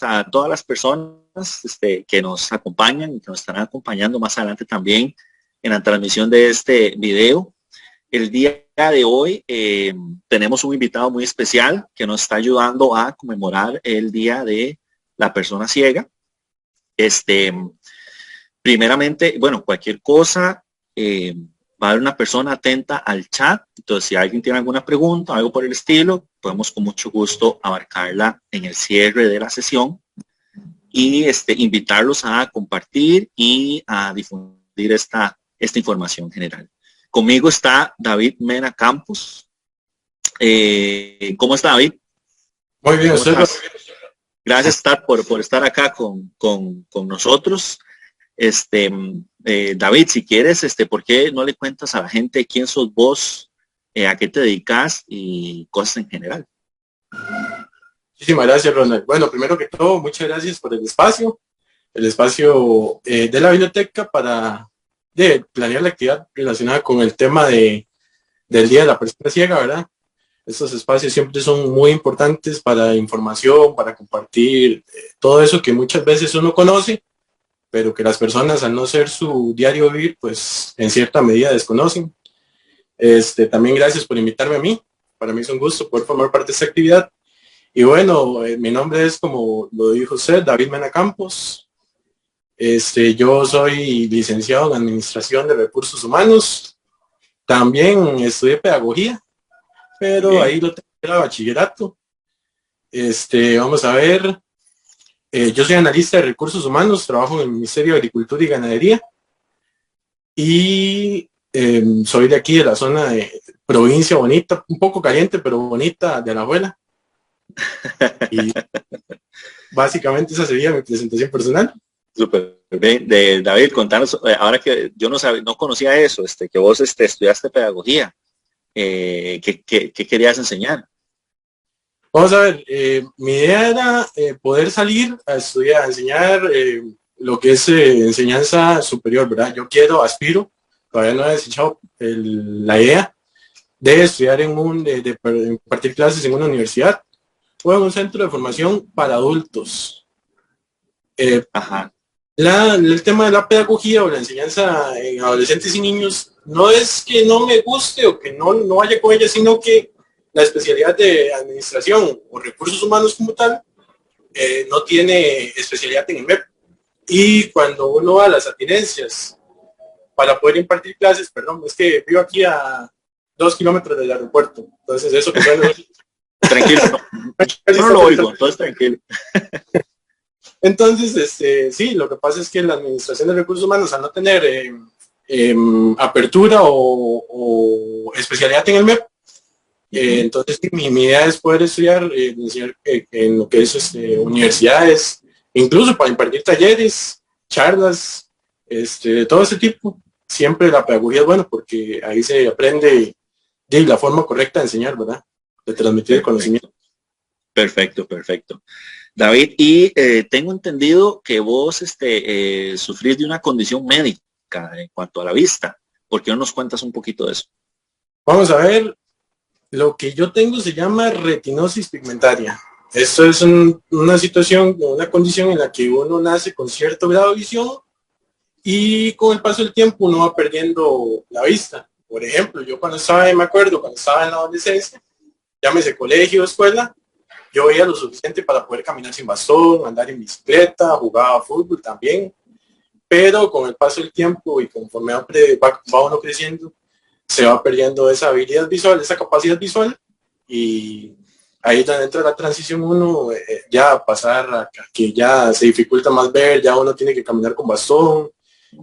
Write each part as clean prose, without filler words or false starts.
gracias a todas las personas que nos acompañan y que nos estarán acompañando más adelante también en la transmisión de este video. El día de hoy tenemos un invitado muy especial que nos está ayudando a conmemorar el Día de la Persona Ciega. Primeramente, bueno, cualquier cosa, va a haber una persona atenta al chat. Entonces, si alguien tiene alguna pregunta, algo por el estilo, podemos con mucho gusto abarcarla en el cierre de la sesión y invitarlos a compartir y a difundir esta información general. Conmigo está David Mena Campos. ¿Cómo está, David? Muy bien, usted. Gracias por estar acá con nosotros. David, si quieres, ¿por qué no le cuentas a la gente quién sos vos, a qué te dedicas y cosas en general? Muchísimas gracias, Ronald. Bueno, primero que todo, muchas gracias por el espacio de la biblioteca para planear la actividad relacionada con el tema del Día de la Persona Ciega, ¿verdad? Estos espacios siempre son muy importantes para información, para compartir todo eso que muchas veces uno conoce, pero que las personas, al no ser su diario vivir, pues en cierta medida desconocen. También gracias por invitarme a mí. Para mí es un gusto poder formar parte de esta actividad. Y bueno, mi nombre es, como lo dijo usted, David Mena Campos. Yo soy licenciado en Administración de Recursos Humanos. También estudié Pedagogía, pero ahí lo tengo en bachillerato. Vamos a ver. Yo soy analista de recursos humanos, trabajo en el Ministerio de Agricultura y Ganadería y soy de aquí, de la zona de provincia bonita, un poco caliente, pero bonita, de Alajuela. Y básicamente esa sería mi presentación personal. Súper bien. David, contanos, ahora que yo no conocía eso, que vos estudiaste pedagogía, ¿qué querías enseñar? Vamos a ver, mi idea era poder salir a estudiar, a enseñar lo que es enseñanza superior, ¿verdad? Aspiro, todavía no he desechado la idea de estudiar de impartir clases en una universidad o en un centro de formación para adultos. Ajá. El tema de la pedagogía o la enseñanza en adolescentes y niños no es que no me guste o que no vaya con ella, sino que la especialidad de administración o recursos humanos como tal no tiene especialidad en el MEP. Y cuando uno va a las atinencias para poder impartir clases, perdón, es que vivo aquí a 2 kilómetros del aeropuerto, entonces eso que suena... Tranquilo, no lo oigo, entonces tranquilo. Entonces, sí, lo que pasa es que la administración de recursos humanos, al no tener apertura o especialidad en el MEP, entonces mi idea es poder estudiar en lo que es universidades, incluso para impartir talleres, charlas, de todo ese tipo. Siempre la pedagogía es bueno porque ahí se aprende de la forma correcta de enseñar, ¿verdad? De transmitir el conocimiento. Perfecto. David, y tengo entendido que vos sufrís de una condición médica en cuanto a la vista. ¿Por qué no nos cuentas un poquito de eso? Vamos a ver. Lo que yo tengo se llama retinosis pigmentaria. Esto es una situación, una condición en la que uno nace con cierto grado de visión y con el paso del tiempo uno va perdiendo la vista. Por ejemplo, yo cuando estaba en la adolescencia, llámese colegio o escuela, yo veía lo suficiente para poder caminar sin bastón, andar en bicicleta, jugaba fútbol también, pero con el paso del tiempo y conforme va uno creciendo, se va perdiendo esa habilidad visual, esa capacidad visual, y ahí es donde entra la transición uno, ya pasar a que ya se dificulta más ver, ya uno tiene que caminar con bastón,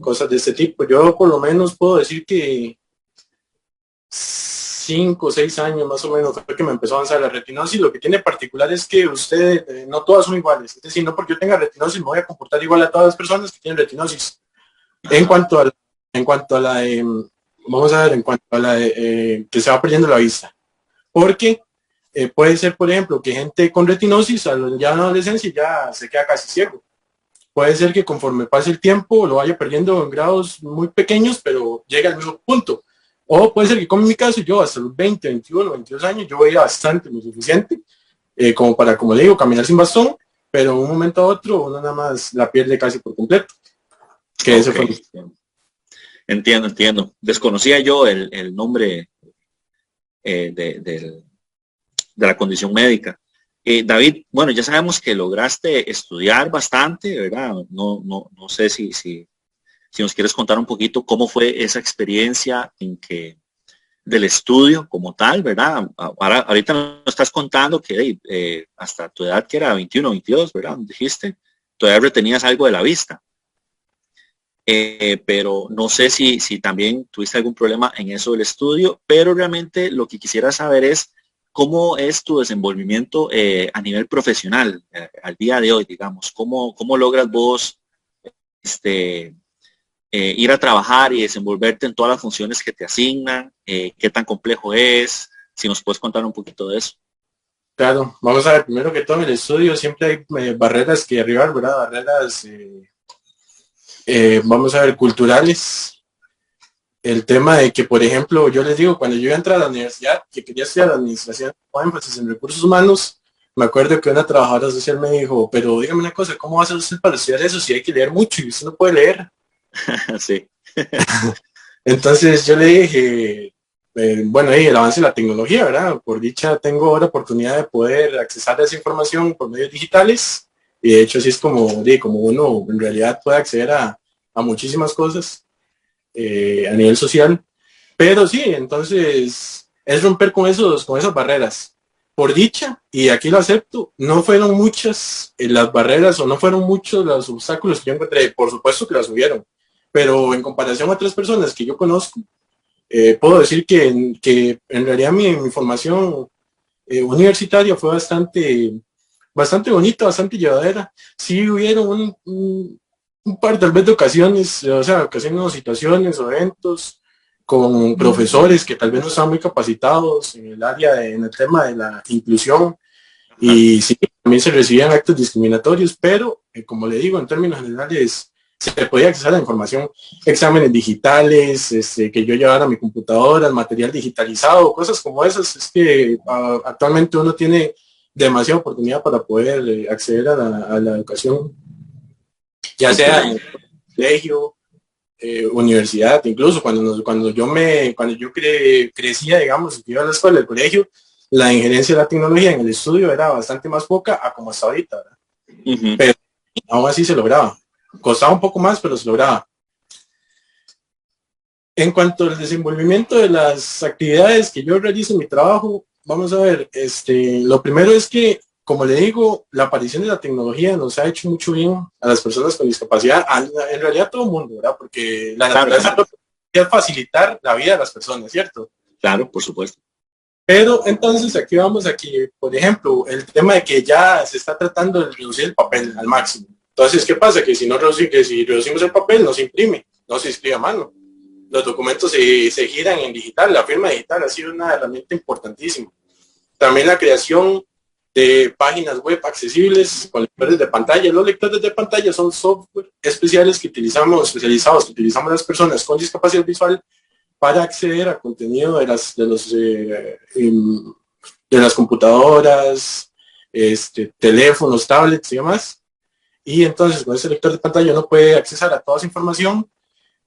cosas de este tipo. Yo por lo menos puedo decir que 5 o 6 años más o menos fue que me empezó a avanzar la retinosis. Lo que tiene particular es que no todas son iguales, es decir, no porque yo tenga retinosis me voy a comportar igual a todas las personas que tienen retinosis. En cuanto a la vamos a ver, en cuanto a la que se va perdiendo la vista. Porque puede ser, por ejemplo, que gente con retinosis ya en la adolescencia ya se queda casi ciego. Puede ser que conforme pase el tiempo lo vaya perdiendo en grados muy pequeños, pero llega al mismo punto. O puede ser que, como en mi caso, yo hasta los 20, 21, 22 años, yo veía bastante, lo suficiente, como para, como le digo, caminar sin bastón, pero en un momento a otro uno nada más la pierde casi por completo. Que Ok, eso fue. entiendo. Desconocía yo el nombre de la condición médica. David, bueno, ya sabemos que lograste estudiar bastante, ¿verdad? No sé si nos quieres contar un poquito cómo fue esa experiencia del estudio como tal, ¿verdad? Ahorita nos estás contando que hasta tu edad, que era 21, 22, ¿verdad? Dijiste, todavía retenías algo de la vista. Pero no sé si también tuviste algún problema en eso del estudio, pero realmente lo que quisiera saber es cómo es tu desenvolvimiento a nivel profesional al día de hoy, digamos, cómo logras vos este, ir a trabajar y desenvolverte en todas las funciones que te asignan, qué tan complejo es, si nos puedes contar un poquito de eso. Claro, vamos a ver, primero que todo en el estudio siempre hay barreras que derribar, ¿verdad? Barreras, vamos a ver, culturales. El tema de que, por ejemplo, yo les digo, cuando yo iba a entrar a la universidad, que quería estudiar administración con énfasis en recursos humanos, me acuerdo que una trabajadora social me dijo, pero dígame una cosa, ¿cómo va a hacer usted para estudiar eso si hay que leer mucho y usted no puede leer? Sí, Entonces yo le dije, bueno, y el avance de la tecnología, ¿verdad? Por dicha tengo ahora oportunidad de poder accesar a esa información por medios digitales y de hecho así es como uno en realidad puede acceder a muchísimas cosas a nivel social. Pero sí, entonces es romper con esas barreras. Por dicha, y aquí lo acepto, no fueron muchas las barreras o no fueron muchos los obstáculos que yo encontré. Por supuesto que las hubieron, pero en comparación a otras personas que yo conozco, puedo decir que en realidad mi formación universitaria fue bastante bonita, bastante llevadera. Sí hubieron un par tal vez de ocasiones, o sea, ocasiones o situaciones o eventos con profesores que tal vez no estaban muy capacitados en el área, en el tema de la inclusión ajá, y sí, también se recibían actos discriminatorios, pero como le digo, en términos generales se podía acceder a la información, exámenes digitales, que yo llevara a mi computadora, el material digitalizado, cosas como esas. Es que actualmente uno tiene demasiada oportunidad para poder acceder a la educación, ya sea en comprendo. el colegio, universidad, incluso cuando yo crecía, digamos, que iba a la escuela, el colegio, la injerencia de la tecnología en el estudio era bastante más poca a como está ahorita, ¿verdad? Ujú. Pero aún así se lograba. Costaba un poco más, pero se lograba. En cuanto al desenvolvimiento de las actividades que yo realizo en mi trabajo, vamos a ver, lo primero es que, como le digo, la aparición de la tecnología nos ha hecho mucho bien a las personas con discapacidad, en realidad a todo el mundo, ¿verdad? Porque la Claro, naturaleza es facilitar la vida de las personas, ¿cierto? claro, por supuesto. Pero entonces aquí vamos a que, por ejemplo, el tema de que ya se está tratando de reducir el papel al máximo. Entonces, ¿qué pasa? Que si reducimos el papel, no se imprime, no se escribe a mano. Los documentos se giran en digital, la firma digital ha sido una herramienta importantísima. También la creación de páginas web accesibles con lectores de pantalla. Los lectores de pantalla son software especializados que utilizamos las personas con discapacidad visual para acceder a contenido de las computadoras, teléfonos, tablets y demás. Y entonces con ese lector de pantalla uno puede acceder a toda esa información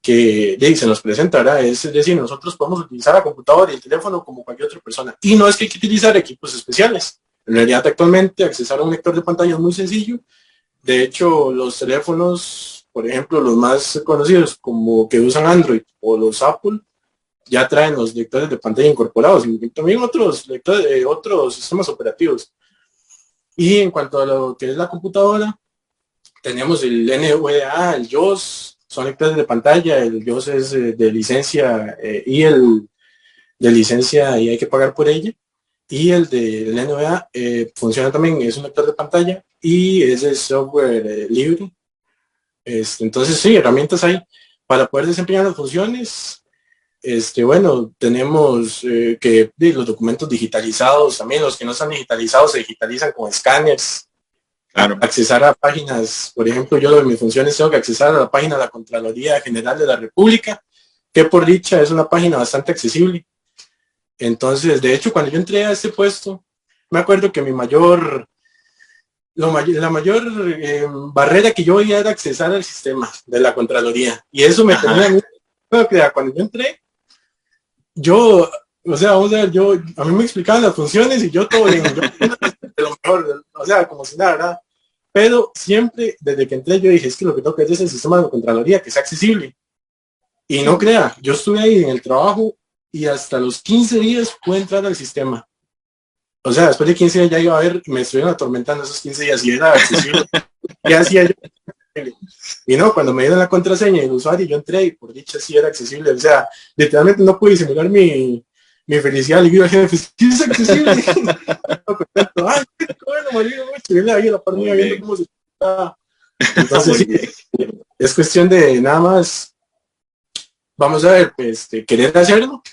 que se nos presenta, ¿verdad? Es decir, nosotros podemos utilizar la computadora y el teléfono como cualquier otra persona. Y no es que hay que utilizar equipos especiales. En realidad, actualmente, accesar a un lector de pantalla es muy sencillo. De hecho, los teléfonos, por ejemplo, los más conocidos como que usan Android o los Apple, ya traen los lectores de pantalla incorporados y también otros lectores, otros sistemas operativos. Y en cuanto a lo que es la computadora, tenemos el NVDA, el JAWS, son lectores de pantalla, el JAWS es de licencia y el de licencia y hay que pagar por ella. Y el del NVDA funciona también, es un lector de pantalla y es de software libre. Entonces sí, herramientas hay para poder desempeñar las funciones. Bueno, tenemos los documentos digitalizados, también los que no están digitalizados se digitalizan con escáneres, Claro, accesar a páginas, por ejemplo, yo de mis funciones tengo que accesar a la página de la Contraloría General de la República, que por dicha es una página bastante accesible. Entonces, de hecho, cuando yo entré a este puesto, me acuerdo que mi mayor la mayor barrera que yo veía era accesar al sistema de la Contraloría. Y eso me tenía a mí, bueno, que cuando yo entré, yo, o sea, vamos a ver, a mí me explicaban las funciones y yo todo bien, yo de lo mejor, o sea, como si nada, ¿verdad? Pero siempre, desde que entré, yo dije, es que lo que tengo que hacer es el sistema de Contraloría, que sea accesible. Y no crea, yo estuve ahí en el trabajo y hasta los 15 días pude entrar al sistema. O sea, después de 15 días ya iba a ver, me estuvieron atormentando esos 15 días y era accesible. ¿Qué hacía yo? Y no, cuando me dieron la contraseña y el usuario, yo entré y por dicha sí era accesible. O sea, literalmente no pude disimular mi felicidad. Le digo al jefe, sí es accesible. Ay, qué bueno, me alegro mucho. Y él ahí a la par mía viendo cómo se está. Entonces, sí, es cuestión de nada más, vamos a ver, querer hacerlo,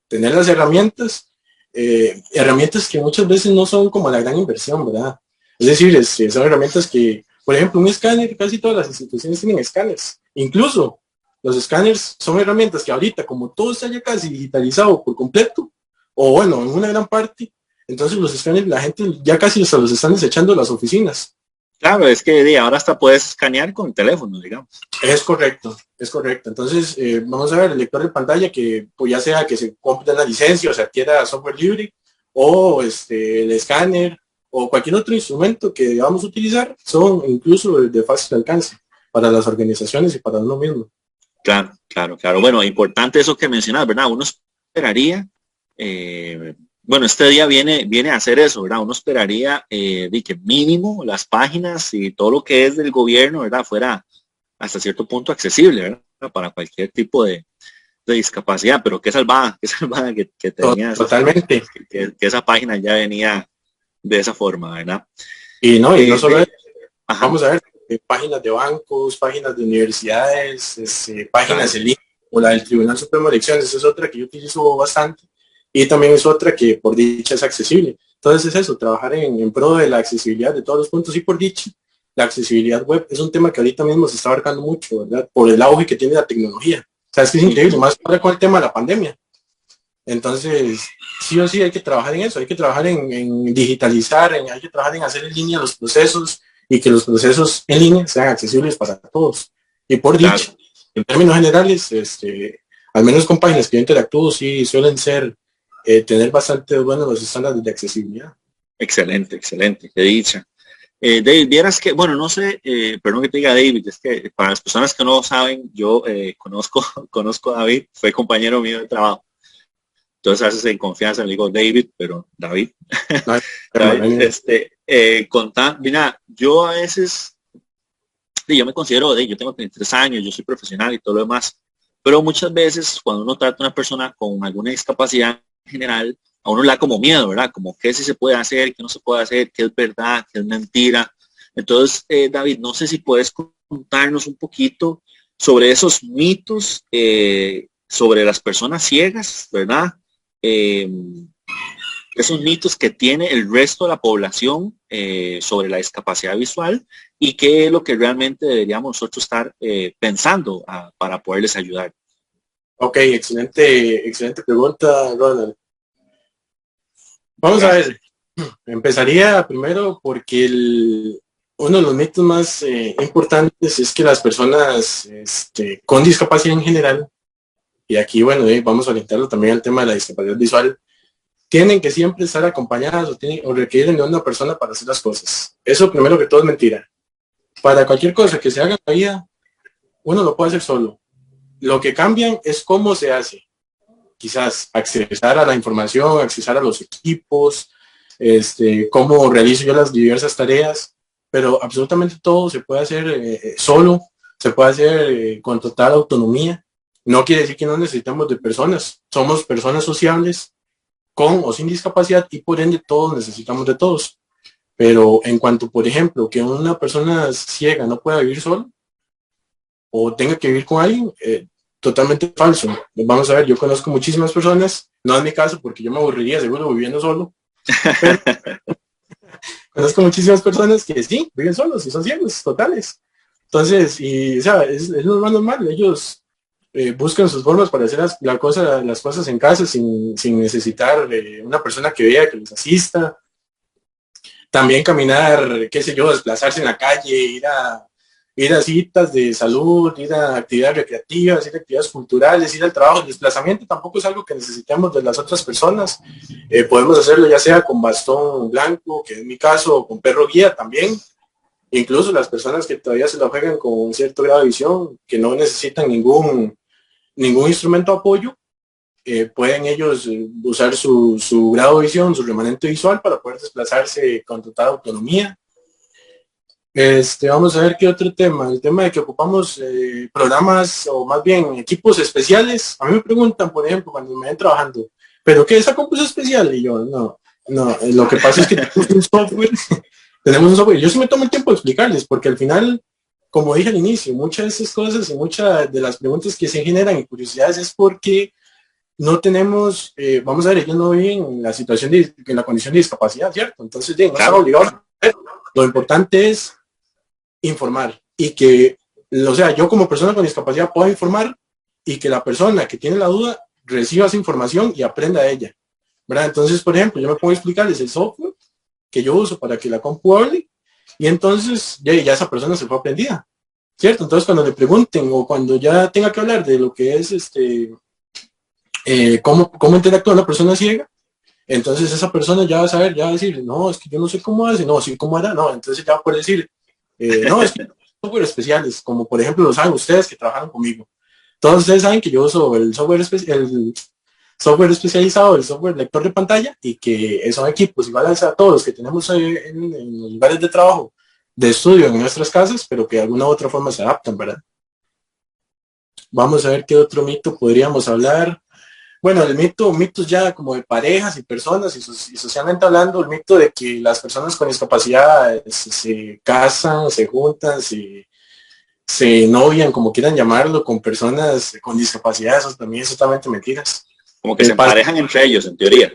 tener las herramientas que muchas veces no son como la gran inversión, ¿verdad? Es decir, son herramientas que, por ejemplo, un escáner, casi todas las instituciones tienen escáneres. Incluso los escáneres son herramientas que ahorita, como todo está ya casi digitalizado por completo, o bueno, en una gran parte, entonces los escáneres, la gente ya casi se los están desechando de las oficinas. Claro, es que ahora hasta puedes escanear con el teléfono, digamos. Es correcto, es correcto. Entonces, vamos a ver el lector de pantalla que pues ya sea que se compre la licencia o se adquiera software libre o el escáner o cualquier otro instrumento que vamos a utilizar son incluso de fácil alcance para las organizaciones y para uno mismo. Claro, claro, claro. Bueno, importante eso que mencionas, ¿verdad? Uno esperaría, bueno, este día viene a hacer eso, ¿verdad? Uno esperaría de que mínimo las páginas y todo lo que es del gobierno, ¿verdad? Fuera hasta cierto punto accesible, ¿verdad? Para cualquier tipo de discapacidad, pero qué salvada que tenías. Totalmente. Que esa página ya venía de esa forma, ¿verdad? Y no solo vamos a ver, páginas de bancos, páginas de universidades, páginas en línea, o la del Tribunal Supremo de Elecciones, esa es otra que yo utilizo bastante, y también es otra que por dicha es accesible. Entonces es eso, trabajar en pro de la accesibilidad de todos los puntos, y por dicha, la accesibilidad web es un tema que ahorita mismo se está abarcando mucho, ¿verdad? Por el auge que tiene la tecnología. O sea, es que es increíble, más ahora con el tema de la pandemia. Entonces, sí o sí hay que trabajar en eso, hay que trabajar en digitalizar, hay que trabajar en hacer en línea los procesos y que los procesos en línea sean accesibles para todos. Y por dicho, en términos generales, al menos con páginas que yo interactúo, sí suelen ser, tener bastante buenos los estándares de accesibilidad. Excelente, excelente, qué dicha. David, vieras que, bueno, no sé, perdón que te diga David, es que para las personas que no saben, yo conozco a David, fue compañero mío de trabajo. Entonces a veces en confianza le digo David, pero David. David, mira, yo a veces, yo me considero, yo tengo 33 años, yo soy profesional y todo lo demás, pero muchas veces cuando uno trata a una persona con alguna discapacidad en general, a uno le da como miedo, ¿verdad? Como qué sí se puede hacer, qué no se puede hacer, qué es verdad, qué es mentira. Entonces, David, no sé si puedes contarnos un poquito sobre esos mitos sobre las personas ciegas, ¿verdad? Esos mitos que tiene el resto de la población sobre la discapacidad visual y qué es lo que realmente deberíamos nosotros estar pensando para poderles ayudar. Ok, excelente pregunta, Ronald. Vamos Gracias. A ver, empezaría primero porque uno de los mitos más importantes es que las personas con discapacidad en general, y aquí, bueno, vamos a orientarlo también al tema de la discapacidad visual, tienen que siempre estar acompañadas o requieren de una persona para hacer las cosas. Eso primero que todo es mentira. Para cualquier cosa que se haga en la vida, uno lo puede hacer solo. Lo que cambian es cómo se hace. Quizás accesar a la información, accesar a los equipos, cómo realizo yo las diversas tareas, pero absolutamente todo se puede hacer solo, se puede hacer con total autonomía. No quiere decir que no necesitamos de personas, somos personas sociables, con o sin discapacidad y por ende todos necesitamos de todos. Pero en cuanto, por ejemplo, que una persona ciega no pueda vivir solo o tenga que vivir con alguien, totalmente falso. Vamos a ver, yo conozco muchísimas personas, no es mi caso porque yo me aburriría seguro viviendo solo, pero conozco muchísimas personas que sí, viven solos y son ciegos totales. Entonces, y o sea, es lo más normal, ellos buscan sus formas para hacer las cosas en casa sin necesitar una persona que vea, que les asista. También caminar, qué sé yo, desplazarse en la calle, ir a citas de salud, ir a actividades recreativas, ir a actividades culturales, ir al trabajo. El desplazamiento tampoco es algo que necesitemos de las otras personas. Podemos hacerlo ya sea con bastón blanco, que es mi caso, o con perro guía también. Incluso las personas que todavía se lo juegan con un cierto grado de visión, que no necesitan ningún instrumento de apoyo, pueden ellos usar su grado de visión, su remanente visual para poder desplazarse con total autonomía. Vamos a ver qué otro tema. El tema de que ocupamos programas o más bien equipos especiales. A mí me preguntan, por ejemplo, cuando me ven trabajando, ¿pero qué es esa compu especial? Y yo, no, lo que pasa es que tenemos un software, tenemos un software. Yo sí me tomo el tiempo de explicarles, porque al final, como dije al inicio, muchas de esas cosas y muchas de las preguntas que se generan y curiosidades es porque no tenemos, vamos a ver, ellos no viven en la situación en la condición de discapacidad, ¿cierto? Entonces, no están obligados. Lo importante es informar y que, o sea, yo como persona con discapacidad puedo informar y que la persona que tiene la duda reciba esa información y aprenda de ella, ¿verdad? Entonces, por ejemplo, yo me puedo explicarles el software que yo uso para que la compu hable y entonces ya esa persona se fue aprendida, ¿cierto? Entonces, cuando le pregunten o cuando ya tenga que hablar de lo que es cómo interactúa una persona ciega, entonces esa persona ya va a saber, ya va a decir, no, es que yo no sé cómo hace, no, sí, cómo hará, no, entonces ya puede decir, no, es que software especiales, como por ejemplo lo saben ustedes que trabajaron conmigo. Todos ustedes saben que yo uso el software, el software especializado, el software lector de pantalla, y que son equipos iguales a todos los que tenemos en los lugares de trabajo, de estudio en nuestras casas, pero que de alguna u otra forma se adaptan, ¿verdad? Vamos a ver qué otro mito podríamos hablar. Bueno, mitos ya como de parejas y personas y socialmente hablando, el mito de que las personas con discapacidad se casan, se juntan, se novian, como quieran llamarlo, con personas con discapacidad, eso también es totalmente mentiras. Como que se emparejan entre ellos, en teoría.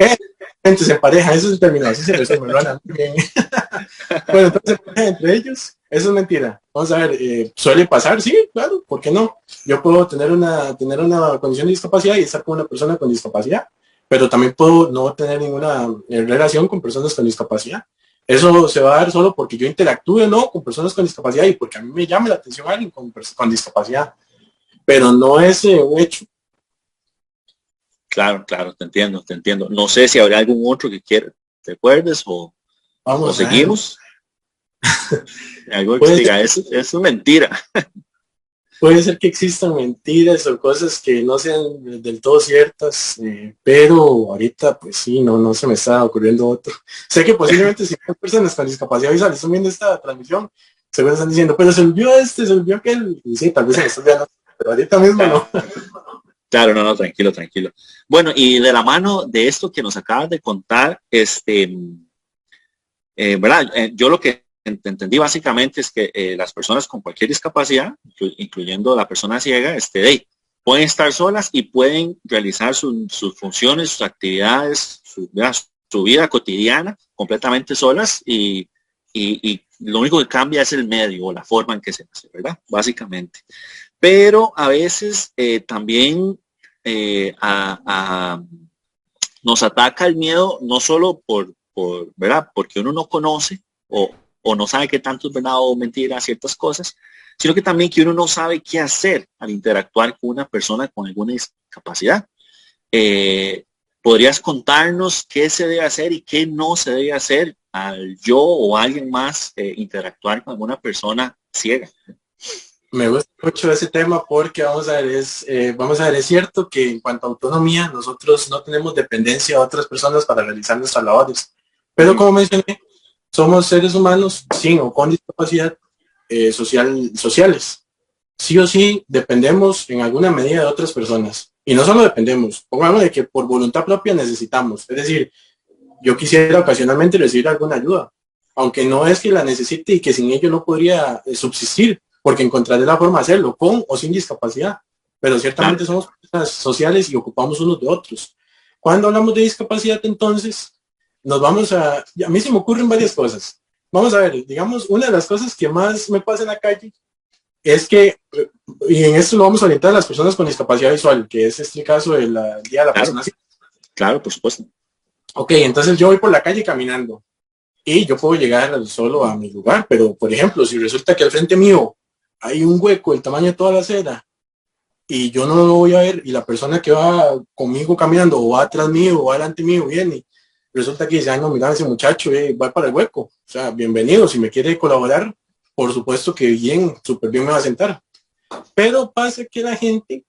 Se emparejan, eso es el término, así se resume, ¿verdad? Bien. Bueno, entonces se emparejan entre ellos, eso es mentira. Vamos a ver, suele pasar, sí, claro, ¿por qué no? Yo puedo tener una condición de discapacidad y estar con una persona con discapacidad, pero también puedo no tener ninguna relación con personas con discapacidad. Eso se va a dar solo porque yo interactúe no con personas con discapacidad y porque a mí me llame la atención alguien con discapacidad, pero no es un hecho. Claro, te entiendo. No sé si habrá algún otro que quiera, ¿te acuerdas? O seguimos. Algo que diga, eso es mentira. Puede ser que existan mentiras o cosas que no sean del todo ciertas, pero ahorita pues sí, no se me está ocurriendo otro. Sé que posiblemente si hay personas con discapacidad visual están viendo esta transmisión, seguro están diciendo, pero se olvidó se olvidó aquel, y sí, tal vez se me está olvidando, pero ahorita mismo claro. no. Claro, no, tranquilo. Bueno, y de la mano de esto que nos acabas de contar, ¿verdad? Yo lo que entendí básicamente es que las personas con cualquier discapacidad, incluyendo la persona ciega, pueden estar solas y pueden realizar sus funciones, sus actividades, su vida cotidiana completamente solas y lo único que cambia es el medio o la forma en que se hace, ¿verdad? Básicamente. Pero a veces también nos ataca el miedo no solo ¿verdad? Porque uno no conoce o no sabe qué tanto es verdad o mentira ciertas cosas, sino que también que uno no sabe qué hacer al interactuar con una persona con alguna discapacidad. ¿Podrías contarnos qué se debe hacer y qué no se debe hacer al yo o alguien más interactuar con alguna persona ciega? Me gusta mucho ese tema porque vamos a ver, es cierto que en cuanto a autonomía, nosotros no tenemos dependencia de otras personas para realizar nuestras labores. Pero como mencioné, somos seres humanos sin o con discapacidad sociales. Sí o sí dependemos en alguna medida de otras personas. Y no solo dependemos, pongamos de que por voluntad propia necesitamos. Es decir, yo quisiera ocasionalmente recibir alguna ayuda, aunque no es que la necesite y que sin ello no podría subsistir, porque encontraré la forma de hacerlo, con o sin discapacidad. Pero ciertamente somos personas sociales y ocupamos unos de otros. Cuando hablamos de discapacidad, entonces, a mí se me ocurren varias cosas. Vamos a ver, digamos, una de las cosas que más me pasa en la calle es que, y en esto lo vamos a orientar a las personas con discapacidad visual, que es el caso del Día de la Persona. Claro, por supuesto. Ok, entonces yo voy por la calle caminando y yo puedo llegar solo a mi lugar, pero por ejemplo, si resulta que al frente mío hay un hueco del tamaño de toda la acera y yo no lo voy a ver y la persona que va conmigo caminando o va atrás mío o va delante mío viene, resulta que dice, ay no, mira, ese muchacho va para el hueco, o sea, bienvenido, si me quiere colaborar, por supuesto que bien, súper bien me va a sentar. Pero pasa que la gente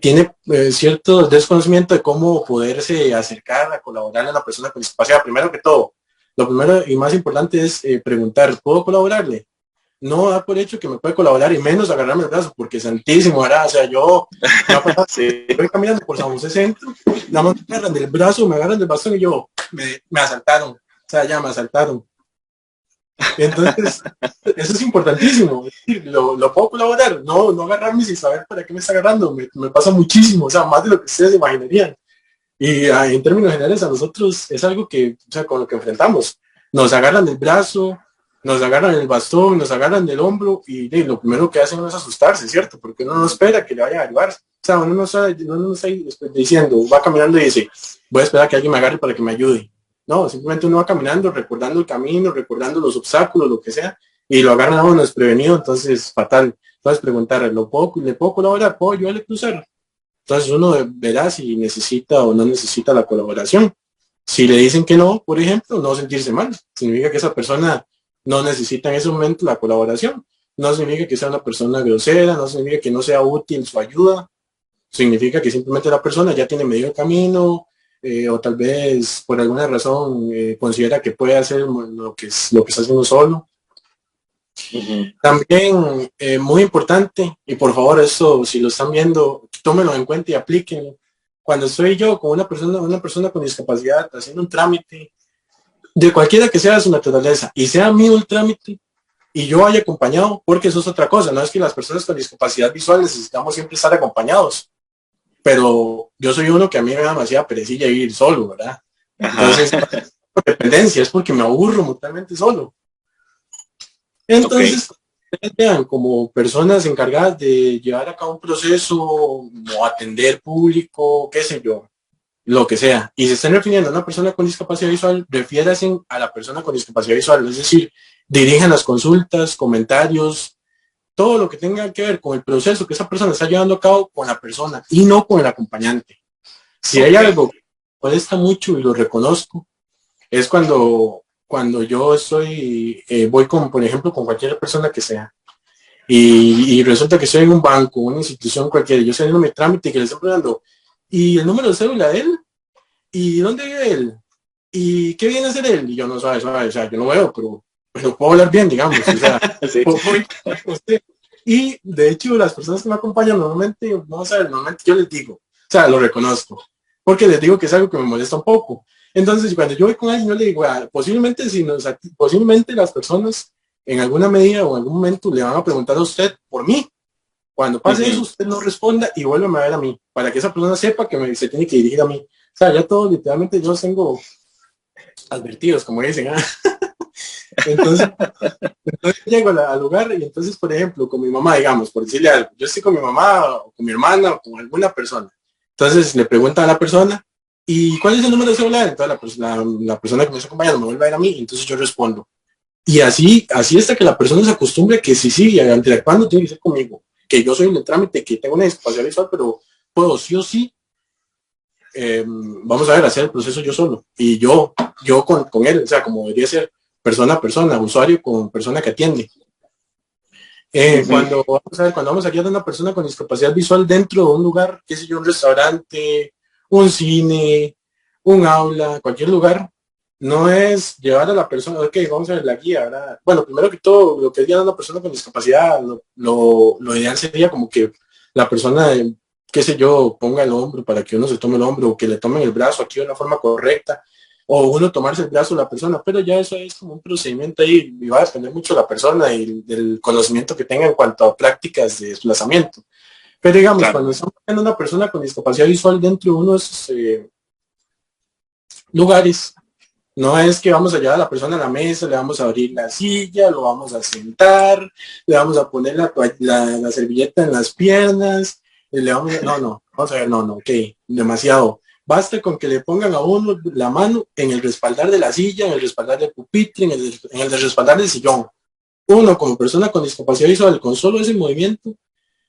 tiene cierto desconocimiento de cómo poderse acercar a colaborar a la persona con discapacidad. Primero que todo, lo primero y más importante es preguntar, ¿puedo colaborarle? No da por hecho que me puede colaborar y menos agarrarme el brazo, porque santísimo, ¿verdad? O sea, yo Sí. voy caminando por San José Centro, nada más me agarran del brazo, me agarran del bastón y yo, me asaltaron, o sea, ya me asaltaron. Entonces, eso es importantísimo. Lo puedo colaborar, no agarrarme sin saber para qué me está agarrando. Me pasa muchísimo, o sea, más de lo que ustedes imaginarían. Y en términos generales, a nosotros es algo que, o sea, con lo que enfrentamos. Nos agarran del brazo, nos agarran el bastón, nos agarran del hombro y lo primero que hacen es asustarse, ¿cierto? Porque uno no espera que le vaya a ayudar. O sea, uno no está diciendo, va caminando y dice, voy a esperar a que alguien me agarre para que me ayude. No, simplemente uno va caminando, recordando el camino, recordando los obstáculos, lo que sea, y lo agarran a uno desprevenido, entonces fatal. Entonces preguntar, ¿le puedo colaborar? ¿Puedo ayudarle a cruzar? Entonces uno verá si necesita o no necesita la colaboración. Si le dicen que no, por ejemplo, no sentirse mal. Significa que esa persona no necesita en ese momento la colaboración. No significa que sea una persona grosera, no significa que no sea útil su ayuda. Significa que simplemente la persona ya tiene medio camino, o tal vez por alguna razón considera que puede hacer lo que está haciendo solo. También, muy importante, y por favor, esto, si lo están viendo, tómenlo en cuenta y aplíquenlo. Cuando estoy yo con una persona con discapacidad haciendo un trámite, de cualquiera que sea su naturaleza, y sea mío el trámite, y yo vaya acompañado, porque eso es otra cosa, no es que las personas con discapacidad visual necesitamos siempre estar acompañados, pero yo soy uno que a mí me da demasiada perecilla ir solo, ¿verdad? Entonces, por dependencia, es porque me aburro totalmente solo. Entonces, vean, como personas encargadas de llevar a cabo un proceso o atender público, qué sé yo, lo que sea, y se están refiriendo a una persona con discapacidad visual, refiéranse a la persona con discapacidad visual, es decir, dirijan las consultas, comentarios, todo lo que tenga que ver con el proceso que esa persona está llevando a cabo con la persona y no con el acompañante. Si hay algo que molesta mucho y lo reconozco, es cuando yo voy con, por ejemplo, con cualquier persona que sea, y resulta que estoy en un banco, una institución cualquiera, yo estoy haciendo mi trámite y que le están preguntando, ¿y el número de cédula de él? ¿Y dónde vive él? ¿Y qué viene a hacer él? Y yo no sabe, o sea, yo no veo, pero puedo hablar bien, digamos, o sea, Sí. y de hecho las personas que me acompañan normalmente, vamos a ver, normalmente yo les digo, o sea, lo reconozco, porque les digo que es algo que me molesta un poco. Entonces, cuando yo voy con alguien, yo le digo, posiblemente, posiblemente las personas en alguna medida o en algún momento le van a preguntar a usted por mí. Cuando pase eso, usted no responda y vuélveme a ver a mí, para que esa persona sepa que se tiene que dirigir a mí. O sea, ya todo, literalmente, yo los tengo advertidos, como dicen. Entonces, llego al lugar y entonces, por ejemplo, con mi mamá, digamos, por decirle algo, yo estoy con mi mamá o con mi hermana o con alguna persona. Entonces le preguntan a la persona, ¿y cuál es el número de celular? Entonces la persona que me está acompañando me vuelve a ir a mí, entonces yo respondo. Y así hasta que la persona se acostumbre que sí, interactuando tiene que ser conmigo, que yo soy en el trámite, que tengo una discapacidad visual, pero puedo sí o sí, vamos a ver, hacer el proceso yo solo. Y yo con él, o sea, como debería ser persona a persona, usuario con persona que atiende. Cuando vamos a guiar a una persona con discapacidad visual dentro de un lugar, qué sé yo, un restaurante, un cine, un aula, cualquier lugar, no es llevar a la persona, ok, vamos a ver la guía, ¿verdad? Bueno, primero que todo, lo que es guiar a una persona con discapacidad, lo ideal sería como que la persona, qué sé yo, ponga el hombro para que uno se tome el hombro, o que le tomen el brazo aquí de una forma correcta, o uno tomarse el brazo de la persona, pero ya eso es como un procedimiento ahí y va a depender mucho de la persona y del conocimiento que tenga en cuanto a prácticas de desplazamiento. Pero digamos, claro, cuando estamos viendo una persona con discapacidad visual dentro de uno de esos lugares, no es que vamos a llevar a la persona a la mesa, le vamos a abrir la silla, lo vamos a sentar, le vamos a poner la servilleta en las piernas, vamos a ver, no, ok, demasiado. Basta con que le pongan a uno la mano en el respaldar de la silla, en el respaldar del pupitre, en el respaldar del sillón. Uno como persona con discapacidad visual, con solo ese movimiento,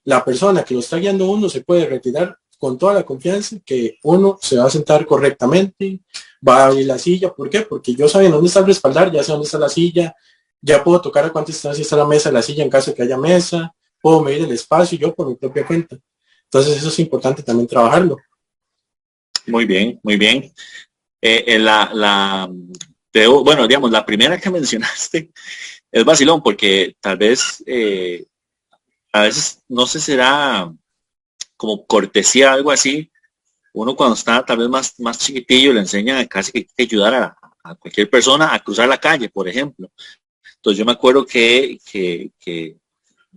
la persona que lo está guiando uno se puede retirar con toda la confianza que uno se va a sentar correctamente, va a abrir la silla. ¿Por qué? Porque yo sabiendo dónde está el respaldar, ya sé dónde está la silla, ya puedo tocar a cuánta distancia está la mesa de la silla en caso de que haya mesa, puedo medir el espacio yo por mi propia cuenta. Entonces eso es importante también trabajarlo. Muy bien, muy bien. Bueno, digamos, la primera que mencionaste es vacilón, porque tal vez a veces no sé si será como cortesía, algo así. Uno cuando está tal vez más chiquitillo le enseña casi que hay que ayudar a cualquier persona a cruzar la calle, por ejemplo. Entonces yo me acuerdo que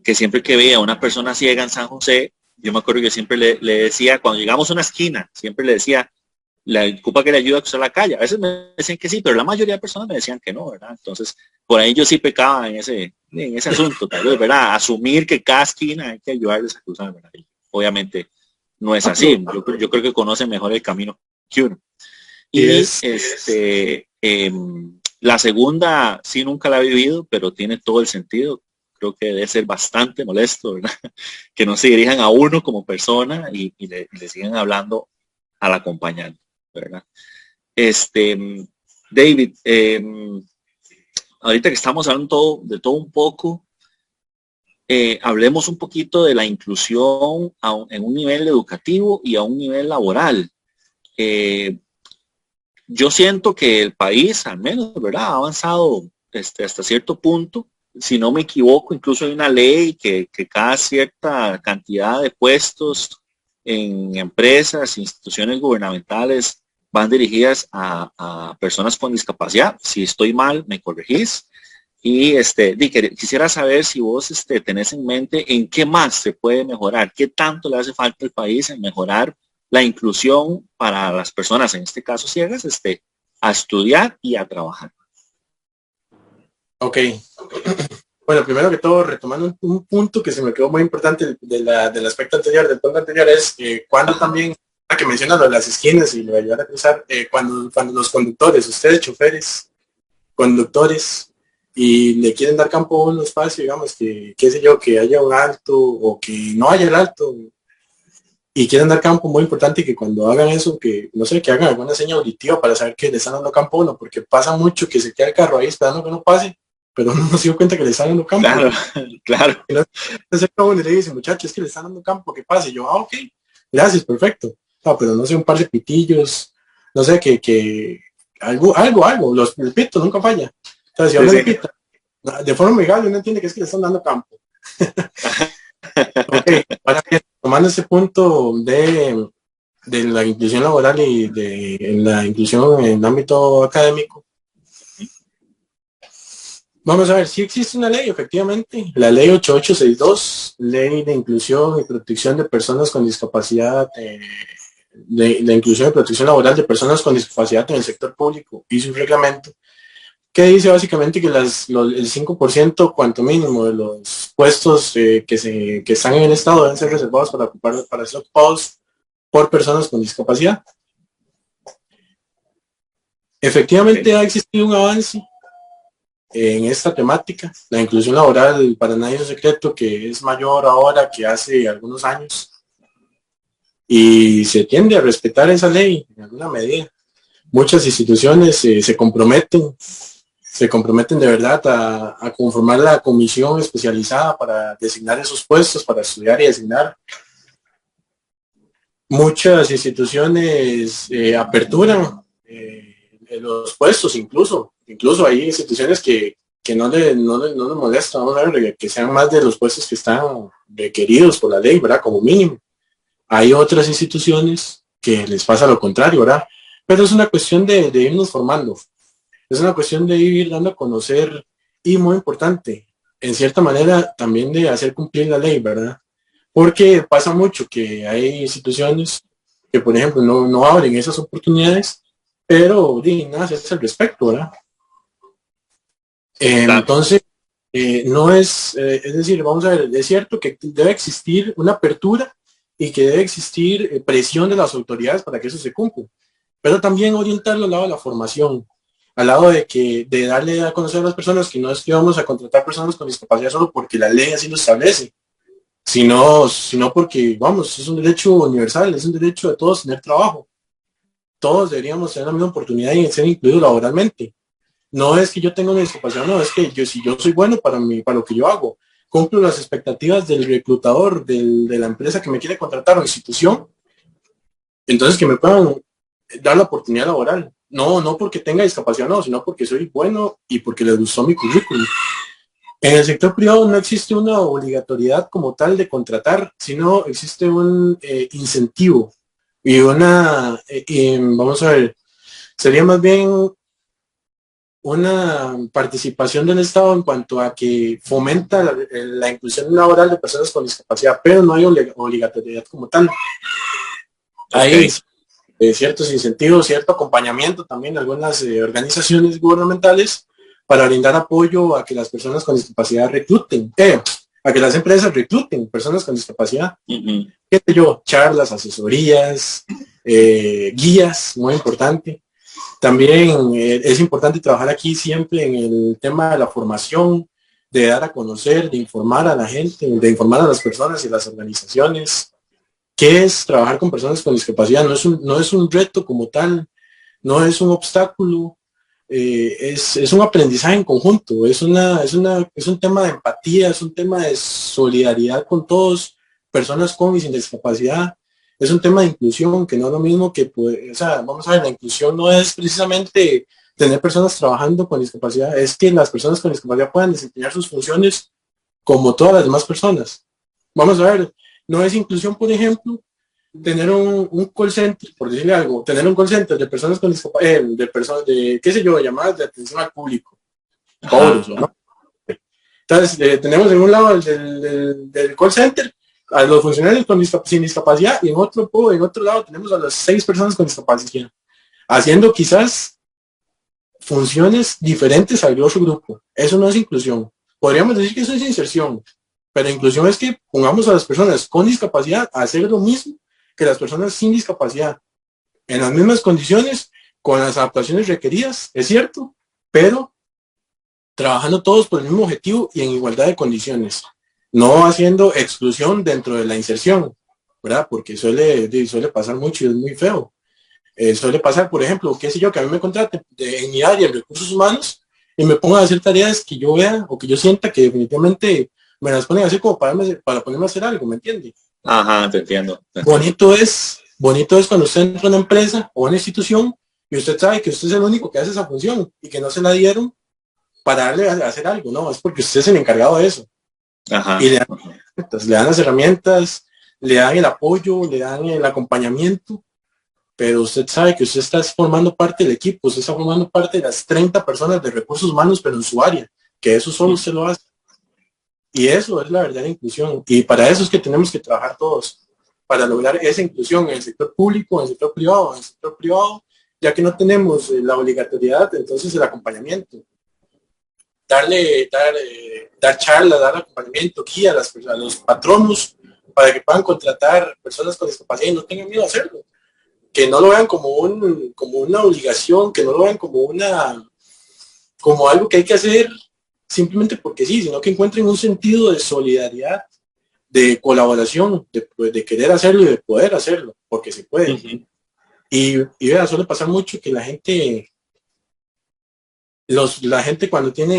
siempre que veía a una persona ciega en San José, yo me acuerdo que siempre le decía, cuando llegamos a una esquina, siempre le decía, le ocupa que le ayude a cruzar la calle. A veces me decían que sí, pero la mayoría de personas me decían que no, ¿verdad? Entonces, por ahí yo sí pecaba en ese asunto, tal vez, ¿verdad? Asumir que cada esquina hay que ayudarles a cruzar, ¿verdad? Y obviamente no es así. Yo creo que conocen mejor el camino que uno. Y la segunda sí nunca la he vivido, pero tiene todo el sentido. Creo que debe ser bastante molesto, ¿verdad? Que no se dirijan a uno como persona y le sigan hablando al acompañante, ¿verdad? David, ahorita que estamos hablando de todo un poco, hablemos un poquito de la inclusión en un nivel educativo y a un nivel laboral. Eh, yo siento que el país, al menos, ¿verdad?, ha avanzado hasta cierto punto. Si no me equivoco, incluso hay una ley que cada cierta cantidad de puestos en empresas, instituciones gubernamentales van dirigidas a personas con discapacidad. Si estoy mal, me corregís. Y quisiera saber si vos tenés en mente en qué más se puede mejorar, qué tanto le hace falta al país en mejorar la inclusión para las personas, en este caso ciegas, a estudiar y a trabajar. Ok. Bueno, primero que todo, retomando un punto que se me quedó muy importante del aspecto anterior, del punto anterior, es cuando también, que mencionan lo de las esquinas y lo de ayudar a cruzar, cuando los conductores, ustedes choferes, conductores, y le quieren dar campo a un espacio, digamos, que, qué sé yo, que haya un alto o que no haya el alto, y quieren dar campo, muy importante que cuando hagan eso, que no sé, que hagan alguna señal auditiva para saber que le están dando campo a uno, porque pasa mucho que se queda el carro ahí esperando que no pase, pero uno no se dio cuenta que le están dando campo. Claro, claro. Y no, le dice, muchachos, es que le están dando campo, que pase. Y yo, ok, gracias, perfecto. No, pero no sé, un par de pitillos, no sé, que algo, el pito nunca falla. Entonces, si uno le pita, de forma amigable, uno entiende que es que le están dando campo. Ok, ahora bien, tomando ese punto de la inclusión laboral y de la inclusión en el ámbito académico, vamos a ver, si existe una ley, efectivamente, la ley 8862, ley de inclusión y protección de personas con discapacidad, de inclusión y protección laboral de personas con discapacidad en el sector público y su reglamento, que dice básicamente que el 5% cuanto mínimo de los puestos que están en el Estado deben ser reservados para ser ocupados por personas con discapacidad. Efectivamente ha existido un avance en esta temática. La inclusión laboral para nadie es un secreto que es mayor ahora que hace algunos años y se tiende a respetar esa ley en alguna medida. Muchas instituciones se comprometen de verdad a conformar la comisión especializada para designar esos puestos, para estudiar y designar. Muchas instituciones aperturan los puestos, incluso hay instituciones que no nos molesta, vamos a ver, que sean más de los puestos que están requeridos por la ley, ¿verdad? Como mínimo. Hay otras instituciones que les pasa lo contrario, ¿verdad? Pero es una cuestión de irnos formando. Es una cuestión de ir dando a conocer y muy importante, en cierta manera, también de hacer cumplir la ley, ¿verdad? Porque pasa mucho que hay instituciones que, por ejemplo, no abren esas oportunidades, pero nada se hace al respecto, ¿verdad? Entonces, no es, es decir, vamos a ver, es cierto que debe existir una apertura y que debe existir presión de las autoridades para que eso se cumpla. Pero también orientarlo al lado de la formación, al lado de darle a conocer a las personas que no es que vamos a contratar personas con discapacidad solo porque la ley así lo establece, sino porque, vamos, es un derecho universal, es un derecho de todos tener trabajo. Todos deberíamos tener la misma oportunidad de ser incluidos laboralmente. No es que yo tenga una discapacidad, no, es que si yo soy bueno para lo que yo hago, cumplo las expectativas del reclutador, de la empresa que me quiere contratar o institución, entonces que me puedan dar la oportunidad laboral. No porque tenga discapacidad, no, sino porque soy bueno y porque les gustó mi currículum. En el sector privado no existe una obligatoriedad como tal de contratar, sino existe un incentivo y vamos a ver, sería más bien una participación del Estado en cuanto a que fomenta la inclusión laboral de personas con discapacidad, pero no hay obligatoriedad como tal. Hay ciertos incentivos, cierto acompañamiento también de algunas organizaciones gubernamentales para brindar apoyo a que las personas con discapacidad recluten, a que las empresas recluten personas con discapacidad. ¿Qué sé yo? Charlas, asesorías, guías, muy importante. También es importante trabajar aquí siempre en el tema de la formación, de dar a conocer, de informar a la gente, de informar a las personas y las organizaciones. ¿Qué es trabajar con personas con discapacidad? No es un reto como tal, no es un obstáculo, es un aprendizaje en conjunto, es un tema de empatía, es un tema de solidaridad con todos, personas con y sin discapacidad. Es un tema de inclusión, que no es lo mismo que, pues, o sea, vamos a ver, la inclusión no es precisamente tener personas trabajando con discapacidad, es que las personas con discapacidad puedan desempeñar sus funciones como todas las demás personas. Vamos a ver, no es inclusión, por ejemplo, tener un call center, por decirle algo, tener un call center de personas con discapacidad, qué sé yo, llamadas de atención al público, cobros, ¿no? Entonces, tenemos en un lado del call center a los funcionarios sin discapacidad y en otro lado tenemos a las 6 personas con discapacidad, haciendo quizás funciones diferentes al otro grupo. Eso no es inclusión. Podríamos decir que eso es inserción, pero inclusión es que pongamos a las personas con discapacidad a hacer lo mismo que las personas sin discapacidad, en las mismas condiciones, con las adaptaciones requeridas, es cierto, pero trabajando todos por el mismo objetivo y en igualdad de condiciones, no haciendo exclusión dentro de la inserción, ¿verdad? Porque suele pasar mucho y es muy feo. Suele pasar, por ejemplo, qué sé yo, que a mí me contraten en mi área, en recursos humanos, y me pongan a hacer tareas que yo vea o que yo sienta que definitivamente me las ponen a hacer como para ponerme a hacer algo, ¿me entiende? Ajá, te entiendo. Bonito es cuando usted entra a una empresa o una institución y usted sabe que usted es el único que hace esa función y que no se la dieron para darle a hacer algo, no, es porque usted es el encargado de eso. Ajá. Y le dan las herramientas, le dan el apoyo, le dan el acompañamiento, pero usted sabe que usted está formando parte del equipo, usted está formando parte de las 30 personas de recursos humanos, pero en su área, que eso solo usted lo hace. Y eso es la verdadera inclusión. Y para eso es que tenemos que trabajar todos, para lograr esa inclusión en el sector público, en el sector privado. En el sector privado, ya que no tenemos la obligatoriedad, entonces el acompañamiento. Dar charlas, dar acompañamiento, guía a los patronos para que puedan contratar personas con discapacidad y no tengan miedo a hacerlo. Que no lo vean como una obligación, que no lo vean como algo que hay que hacer simplemente porque sí, sino que encuentren un sentido de solidaridad, de colaboración, de querer hacerlo y de poder hacerlo, porque se puede. Y vea, suele pasar mucho que la gente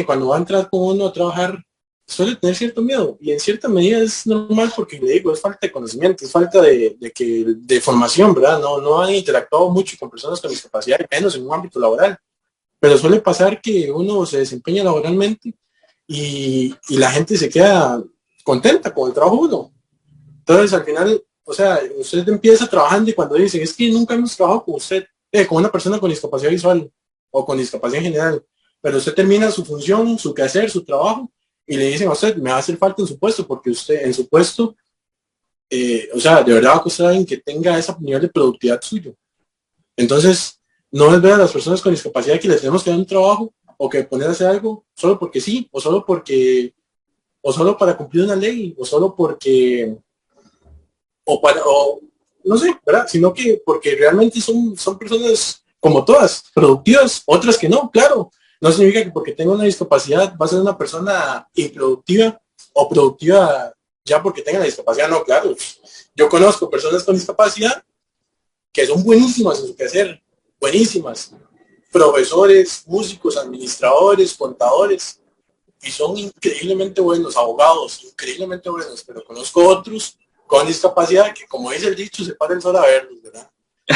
cuando va a entrar con uno a trabajar, suele tener cierto miedo, y en cierta medida es normal porque le digo, es falta de conocimiento, es falta de formación, ¿verdad? No han interactuado mucho con personas con discapacidad, menos en un ámbito laboral. Pero suele pasar que uno se desempeña laboralmente y la gente se queda contenta con el trabajo uno. Entonces, al final, o sea, usted empieza trabajando y cuando dicen, es que nunca hemos trabajado con usted, con una persona con discapacidad visual o con discapacidad en general, pero usted termina su función, su quehacer, su trabajo, y le dicen a usted, me va a hacer falta en su puesto, porque usted en su puesto, o sea, de verdad va a costar a alguien que tenga ese nivel de productividad suyo. Entonces, no es ver a las personas con discapacidad que les tenemos que dar un trabajo o que poner a hacer algo solo porque sí, o solo para cumplir una ley, o solo porque o no sé, ¿verdad? Sino que porque realmente son personas como todas, productivas, otras que no, claro. No significa que porque tenga una discapacidad va a ser una persona improductiva o productiva ya porque tenga la discapacidad, no, claro. Yo conozco personas con discapacidad que son buenísimas en su quehacer, buenísimas. Profesores, músicos, administradores, contadores, y son increíblemente buenos, abogados, increíblemente buenos, pero conozco otros con discapacidad que, como dice el dicho, se para el sol a verlos, ¿verdad? O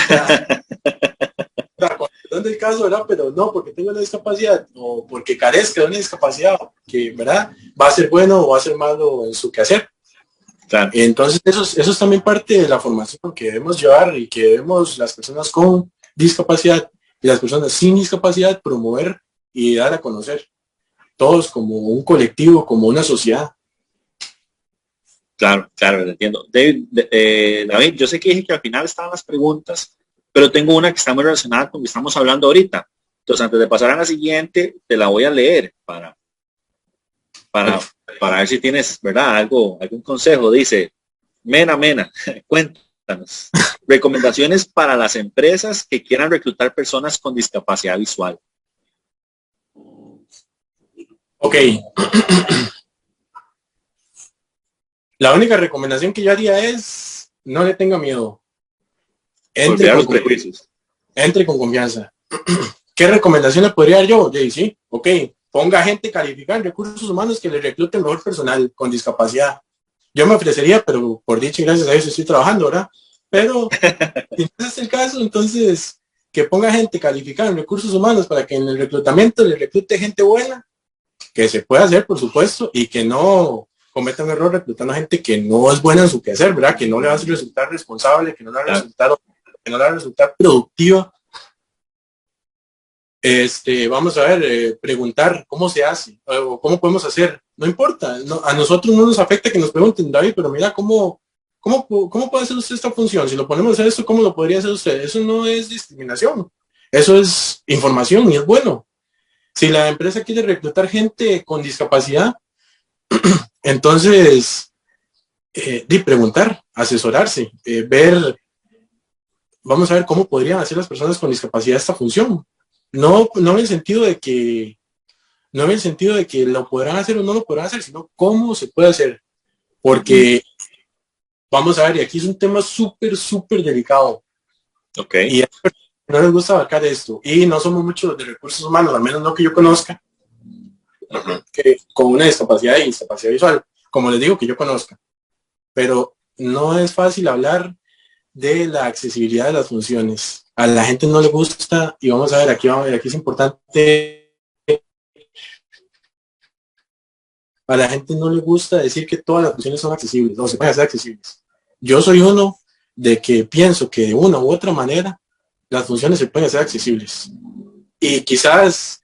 sea, con perdón del caso, ¿verdad? Pero no, porque tengo una discapacidad o porque carezca de una discapacidad, que, ¿verdad? Va a ser bueno o va a ser malo en su quehacer. Claro. Entonces, eso es también parte de la formación que debemos llevar y que debemos las personas con discapacidad y las personas sin discapacidad promover y dar a conocer. Todos como un colectivo, como una sociedad. Claro, claro, lo entiendo. David, yo sé que dije que al final estaban las preguntas, pero tengo una que está muy relacionada con lo que estamos hablando ahorita. Entonces, antes de pasar a la siguiente, te la voy a leer para, para ver si tienes, ¿verdad? Algún consejo. Dice, Mena, cuéntanos. Recomendaciones para las empresas que quieran reclutar personas con discapacidad visual. Ok. La única recomendación que yo haría es no le tenga miedo. Entre con confianza. ¿Qué recomendación le podría dar yo? Sí, ok. Ponga gente calificada en recursos humanos que le reclute mejor personal con discapacidad. Yo me ofrecería, pero por dicha y gracias a eso estoy trabajando, ¿verdad? Pero si no es el caso, entonces que ponga gente calificada en recursos humanos para que en el reclutamiento le reclute gente buena, que se puede hacer, por supuesto, y que no cometa un error reclutando a gente que no es buena en su quehacer, ¿verdad? Que no le va a resultar responsable, que no le va a resultar productiva. Vamos a ver, preguntar cómo se hace o cómo podemos hacer. No importa, a nosotros no nos afecta que nos pregunten, David, pero mira, ¿cómo puede hacer usted esta función? Si lo ponemos a hacer esto, ¿cómo lo podría hacer usted? Eso no es discriminación, eso es información y es bueno. Si la empresa quiere reclutar gente con discapacidad, entonces, preguntar, asesorarse, vamos a ver cómo podrían hacer las personas con discapacidad esta función. No en el sentido de que lo podrán hacer o no lo podrán hacer, sino cómo se puede hacer. Porque, vamos a ver, y aquí es un tema súper delicado. Okay. Y a no les gusta abarcar esto. Y no somos muchos de recursos humanos, al menos no que yo conozca, que con una discapacidad y discapacidad visual, como les digo, que yo conozca. Pero no es fácil hablar de la accesibilidad de las funciones. A la gente no le gusta, y vamos a ver, aquí es importante, a la gente no le gusta decir que todas las funciones son accesibles, o se pueden hacer accesibles. Yo soy uno de que pienso que de una u otra manera las funciones se pueden hacer accesibles. Y quizás,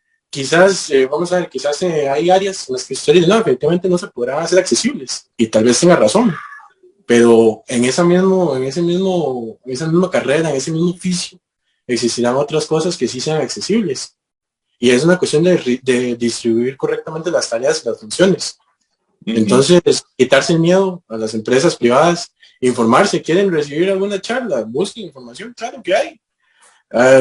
vamos a ver, quizás hay áreas en las que usted dice, no, efectivamente no se podrán hacer accesibles, y tal vez tenga razón. Pero en esa misma carrera, en ese mismo oficio, existirán otras cosas que sí sean accesibles. Y es una cuestión de distribuir correctamente las tareas y las funciones. Entonces, quitarse el miedo a las empresas privadas, informarse, quieren recibir alguna charla, busquen información, claro que hay.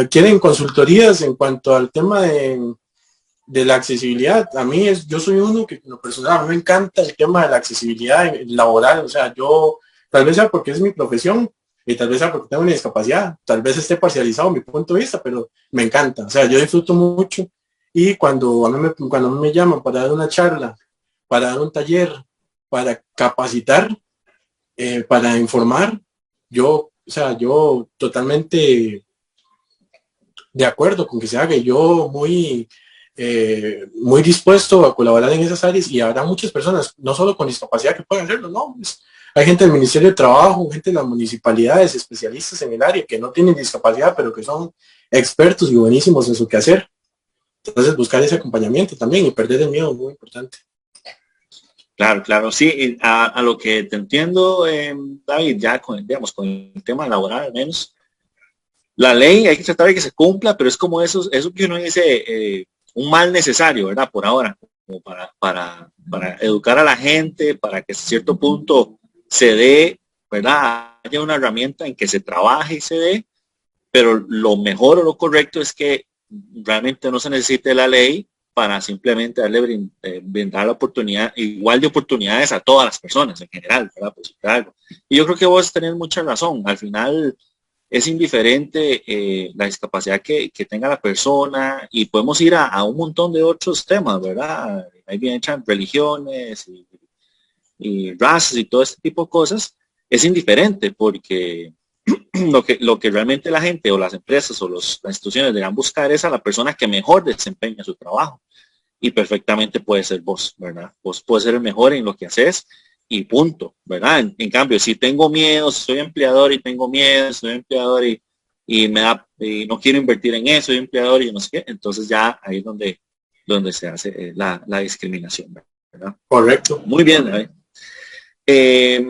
Quieren consultorías en cuanto al tema de la accesibilidad. Yo soy uno que en lo personal, a mí me encanta el tema de la accesibilidad laboral, o sea, yo tal vez sea porque es mi profesión y tal vez sea porque tengo una discapacidad, tal vez esté parcializado mi punto de vista, pero me encanta, o sea, yo disfruto mucho y cuando a mí me llaman para dar una charla, para dar un taller, para capacitar, para informar, yo totalmente de acuerdo con que se haga y yo muy dispuesto a colaborar en esas áreas y habrá muchas personas, no solo con discapacidad que pueden hacerlo, no, hay gente del Ministerio de Trabajo, gente de las municipalidades, especialistas en el área que no tienen discapacidad, pero que son expertos y buenísimos en su quehacer. Entonces buscar ese acompañamiento también y perder el miedo es muy importante. Claro, sí, a lo que te entiendo, David, ya con el tema laboral al menos, la ley hay que tratar de que se cumpla, pero es como eso que uno dice, un mal necesario, ¿verdad? Por ahora, como para educar a la gente, para que a cierto punto se dé ¿verdad? Haya una herramienta en que se trabaje y se dé, pero lo mejor o lo correcto es que realmente no se necesite la ley para simplemente brindar la oportunidad, igual de oportunidades a todas las personas en general, ¿verdad? Pues, algo. Y yo creo que vos tenés mucha razón. Al final es indiferente la discapacidad que tenga la persona y podemos ir a un montón de otros temas, ¿verdad? Ahí bien echan religiones y razas y todo este tipo de cosas. Es indiferente porque lo que realmente la gente o las empresas o las instituciones deberán buscar es a la persona que mejor desempeña su trabajo y perfectamente puede ser vos, ¿verdad? Vos puedes ser el mejor en lo que haces y punto, ¿verdad? En cambio, si tengo miedo, si soy empleador y tengo miedo, soy empleador y me da, y no quiero invertir en eso, soy empleador y no sé qué, entonces ya ahí es donde se hace la discriminación, ¿verdad? Correcto. Muy bien, David. Eh,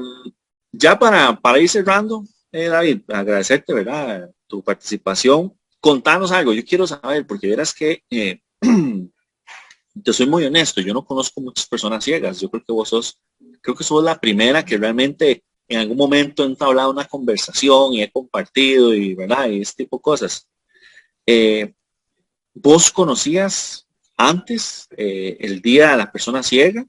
ya para ir cerrando, David, agradecerte, ¿verdad? Tu participación. Contanos algo, yo quiero saber, porque verás que te soy muy honesto, yo no conozco muchas personas ciegas. Yo creo que sos la primera que realmente en algún momento he entablado una conversación y he compartido y, ¿verdad? Y este tipo de cosas. Eh, ¿Vos conocías antes el Día de la Persona Ciega?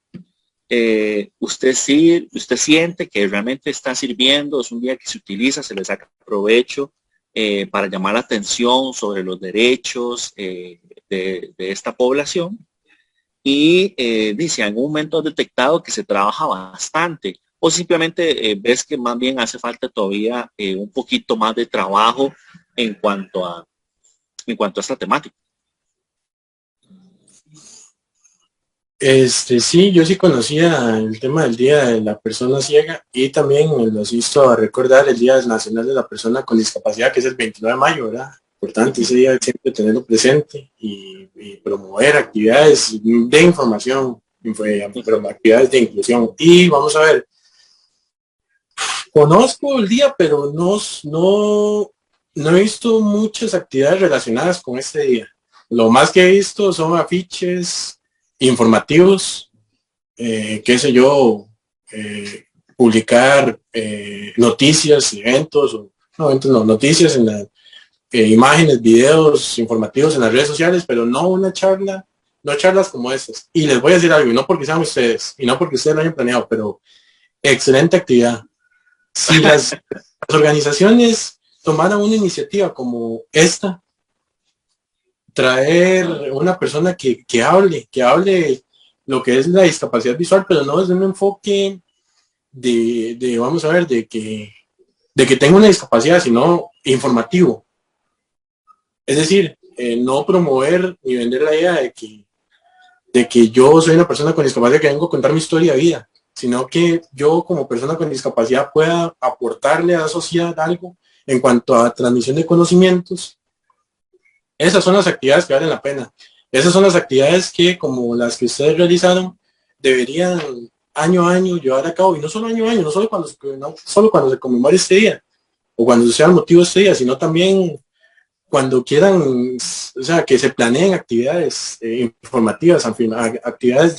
Usted siente que realmente está sirviendo, es un día que se utiliza, se le saca provecho para llamar la atención sobre los derechos de esta población y dice, en algún momento has detectado que se trabaja bastante o simplemente ves que más bien hace falta todavía un poquito más de trabajo en cuanto a, en cuanto a esta temática. Sí, yo sí conocía el tema del Día de la Persona Ciega y también los hizo a recordar el Día Nacional de la Persona con Discapacidad, que es el 29 de mayo, ¿verdad? Importante ese día siempre tenerlo presente y promover actividades de información, actividades de inclusión. Y vamos a ver, conozco el día, pero no he visto muchas actividades relacionadas con este día. Lo más que he visto son afiches informativos, qué sé yo, publicar noticias, eventos, o, no, eventos no, noticias en la, imágenes, videos informativos en las redes sociales, pero no una charla, no charlas como estas. Y les voy a decir algo, y no porque sean ustedes, y no porque ustedes lo hayan planeado, pero excelente actividad. Si las organizaciones tomaran una iniciativa como esta, traer una persona que hable lo que es la discapacidad visual, pero no desde un enfoque vamos a ver, de que tenga una discapacidad, sino informativo. Es decir, no promover ni vender la idea de que yo soy una persona con discapacidad que vengo a contar mi historia de vida, sino que yo como persona con discapacidad pueda aportarle a la sociedad algo en cuanto a transmisión de conocimientos. Esas son las actividades que valen la pena. Esas son las actividades que, como las que ustedes realizaron, deberían año a año llevar a cabo, y no solo año a año, no solo cuando se conmemore este día, o cuando sea el motivo de este día, sino también cuando quieran, o sea, que se planeen actividades informativas, actividades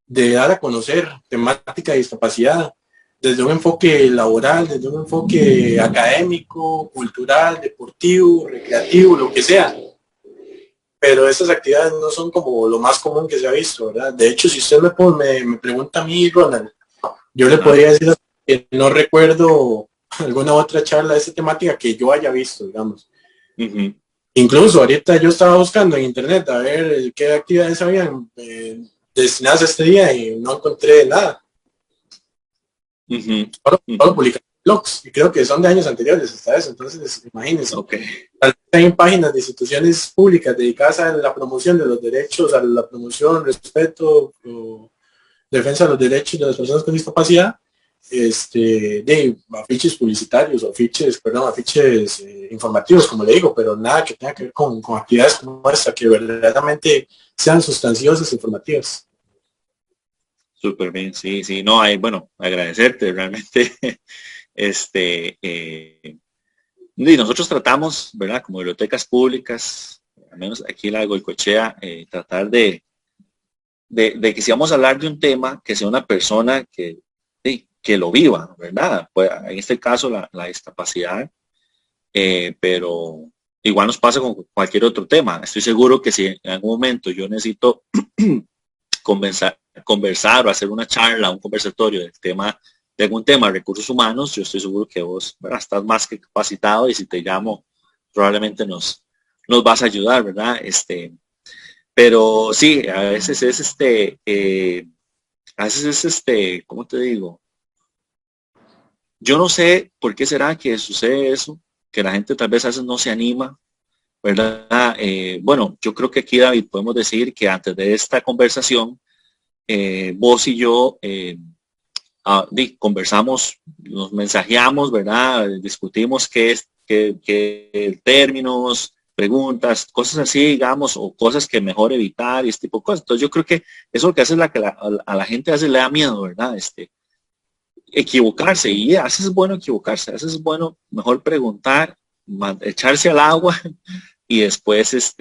de dar a conocer temática de discapacidad, desde un enfoque laboral, desde un enfoque académico, cultural, deportivo, recreativo, lo que sea. Pero estas actividades no son como lo más común que se ha visto, ¿verdad? De hecho, si usted me pregunta a mí, Ronald, yo le podría decir que no recuerdo alguna otra charla de esta temática que yo haya visto, digamos. Uh-huh. Incluso ahorita yo estaba buscando en internet a ver qué actividades habían destinadas a este día y no encontré nada. Uh-huh. Solo publican blogs y creo que son de años anteriores hasta eso, entonces imagínense. Okay. Hay páginas de instituciones públicas dedicadas a la promoción de los derechos, a la promoción, respeto o defensa de los derechos de las personas con discapacidad, de afiches publicitarios, afiches informativos, como le digo, pero nada que tenga que ver con actividades como esta, que verdaderamente sean sustanciosas e informativas. Súper bien, sí, sí, no, hay, bueno, agradecerte realmente, y nosotros tratamos, ¿verdad? Como bibliotecas públicas, al menos aquí en la Goicoechea, tratar de que si vamos a hablar de un tema, que sea una persona que que lo viva, ¿verdad? Pues, en este caso la discapacidad, pero igual nos pasa con cualquier otro tema. Estoy seguro que si en algún momento yo necesito conversar o hacer una charla, un conversatorio del tema, de algún tema de recursos humanos, yo estoy seguro que vos, ¿verdad?, estás más que capacitado y si te llamo probablemente nos vas a ayudar, ¿verdad? Pero sí, a veces es ¿cómo te digo? Yo no sé por qué será que sucede eso, que la gente tal vez a veces no se anima, ¿verdad? Bueno, yo creo que aquí, David, podemos decir que antes de esta conversación, vos y yo conversamos, nos mensajeamos, ¿verdad? Discutimos qué términos, preguntas, cosas así, digamos, o cosas que mejor evitar y este tipo de cosas. Entonces yo creo que eso lo que hace es a la gente a veces le da miedo, ¿verdad? Equivocarse, y a veces es bueno equivocarse, a veces es bueno mejor preguntar, echarse al agua y después,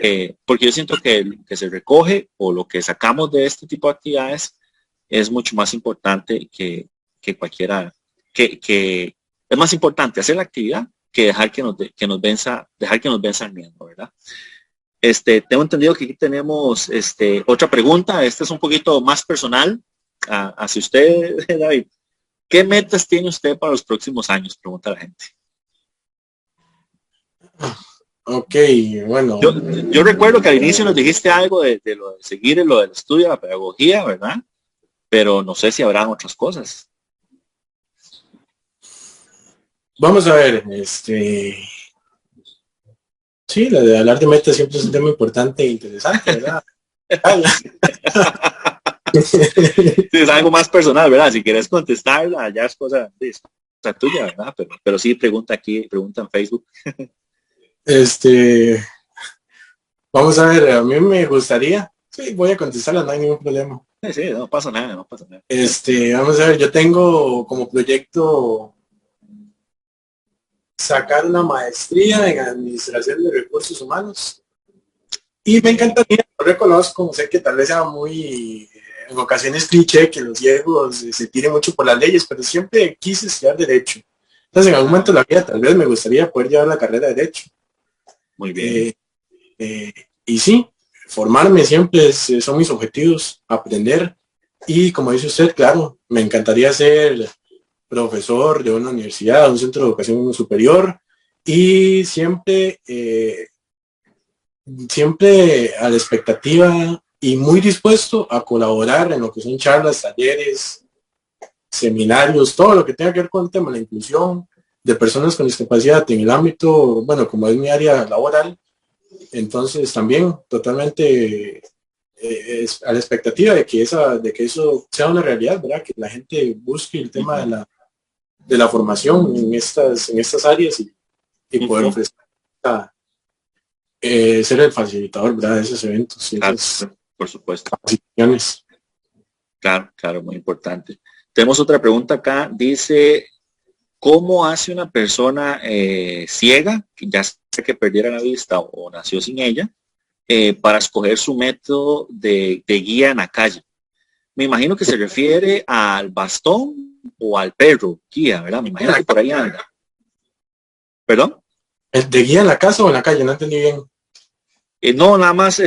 porque yo siento que lo que se recoge o lo que sacamos de este tipo de actividades es mucho más importante que cualquiera, que es más importante hacer la actividad que dejar que nos venza, dejar que nos venza el miedo, ¿verdad? Tengo entendido que aquí tenemos otra pregunta, esta es un poquito más personal hacia usted, David. ¿Qué metas tiene usted para los próximos años? Pregunta la gente. Ok, bueno. Yo recuerdo que al inicio nos dijiste algo de lo de seguir en lo del estudio, la pedagogía, ¿verdad? Pero no sé si habrán otras cosas. Vamos a ver, sí, la de hablar de metas siempre es un tema importante e interesante, ¿verdad? Sí, es algo más personal, ¿verdad? Si quieres contestarla, ya es cosa tuya, ¿verdad? Pero sí, pregunta aquí, pregunta en Facebook. Vamos a ver, a mí me gustaría, sí, voy a contestarla, no hay ningún problema. Sí, sí, no pasa nada, no pasa nada. Vamos a ver, yo tengo como proyecto sacar una maestría en administración de recursos humanos. Y me encantaría, lo reconozco, sé que tal vez sea muy, en ocasiones cliché, que los ciegos se tiren mucho por las leyes, pero siempre quise estudiar Derecho. Entonces, en algún momento de la vida, tal vez me gustaría poder llevar la carrera de Derecho. Muy bien. Y sí, formarme siempre son mis objetivos, aprender. Y como dice usted, claro, me encantaría ser profesor de una universidad, de un centro de educación superior, y siempre a la expectativa y muy dispuesto a colaborar en lo que son charlas, talleres, seminarios, todo lo que tenga que ver con el tema de la inclusión de personas con discapacidad en el ámbito, bueno, como es mi área laboral. Entonces también totalmente es a la expectativa de que eso sea una realidad, ¿verdad? Que la gente busque el tema de la formación en estas áreas y poder ofrecer ser el facilitador, ¿verdad?, de esos eventos. Claro, por supuesto. Capacitaciones. Claro, muy importante. Tenemos otra pregunta acá. Dice, ¿cómo hace una persona ciega, que ya sea que perdiera la vista o nació sin ella, para escoger su método de guía en la calle? Me imagino que se refiere al bastón o al perro guía, ¿verdad? Me imagino que por ahí anda. ¿Perdón? ¿De guía en la casa o en la calle? No entendí bien. No, nada más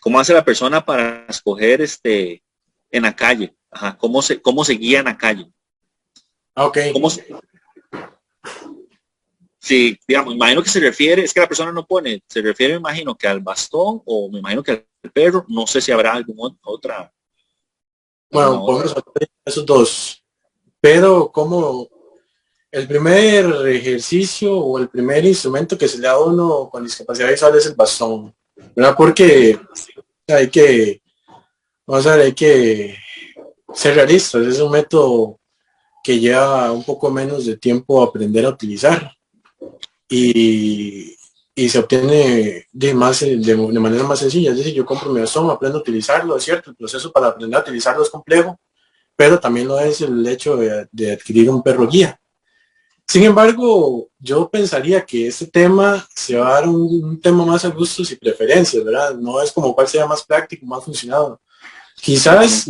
cómo hace la persona para escoger en la calle. Ajá, cómo se guía en la calle. Ok. Sí, digamos, me imagino que se refiere, es que la persona no pone, se refiere, me imagino que al bastón o me imagino que al perro, no sé si habrá alguna otra. Bueno, podemos hacer esos dos. Pero como el primer ejercicio o el primer instrumento que se le da a uno con discapacidad visual es el bastón, ¿verdad? Porque hay que ser realistas. Es un método que lleva un poco menos de tiempo aprender a utilizar y se obtiene de manera más sencilla. Es decir, yo compro mi bastón, aprendo a utilizarlo, es cierto, el proceso para aprender a utilizarlo es complejo, pero también lo es el hecho de adquirir un perro guía. Sin embargo, yo pensaría que este tema se va a dar un tema más a gustos y preferencias, ¿verdad? No es como cuál sea más práctico, más funcionado. Quizás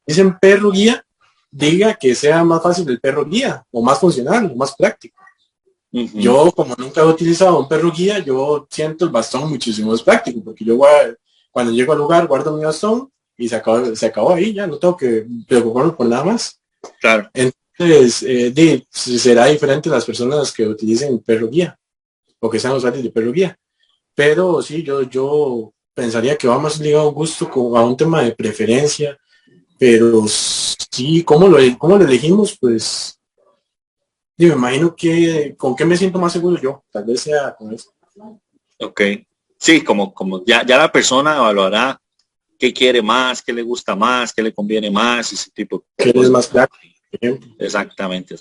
dicen perro guía, diga que sea más fácil el perro guía, o más funcional, o más práctico. Yo, como nunca he utilizado un perro guía, yo siento el bastón muchísimo más práctico, porque yo cuando llego al lugar guardo mi bastón y se acabó ahí, ya no tengo que preocuparme por nada más. Claro. Entonces, será diferente las personas que utilicen perro guía o que sean usuarios de perro guía. Pero sí, yo pensaría que va más ligado a un gusto, a un tema de preferencia, pero sí, ¿cómo lo elegimos? Pues me imagino que con qué me siento más seguro yo, tal vez sea con eso. Ok. Sí, como ya la persona evaluará qué quiere más, qué le gusta más, qué le conviene más, ese tipo de ¿Qué es cosas. más práctico? Por ejemplo? Exactamente.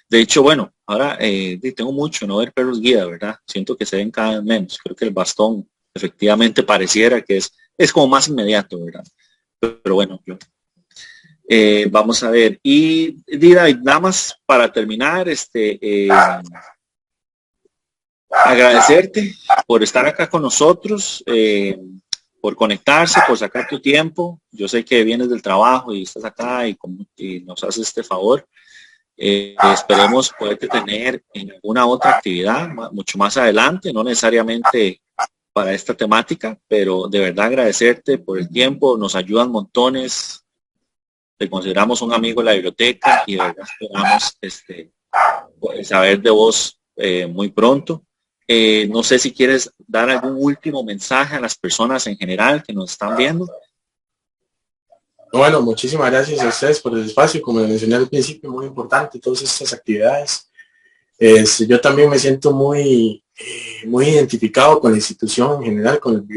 De hecho, bueno, ahora tengo mucho no ver perros guía, ¿verdad? Siento que se ven cada vez menos. Creo que el bastón efectivamente pareciera que es como más inmediato, ¿verdad? Pero bueno, vamos a ver. Y David, nada más para terminar, agradecerte por estar acá con nosotros, por conectarse, por sacar tu tiempo. Yo sé que vienes del trabajo y estás acá y nos haces este favor. Esperemos poderte tener en alguna otra actividad mucho más adelante, no necesariamente para esta temática, pero de verdad agradecerte por el tiempo, nos ayudan montones, te consideramos un amigo de la biblioteca y de verdad esperamos saber de vos muy pronto. No sé si quieres dar algún último mensaje a las personas en general que nos están viendo. Bueno, muchísimas gracias a ustedes por el espacio, como les mencioné al principio, muy importante todas estas actividades. Yo también me siento muy identificado con la institución en general, con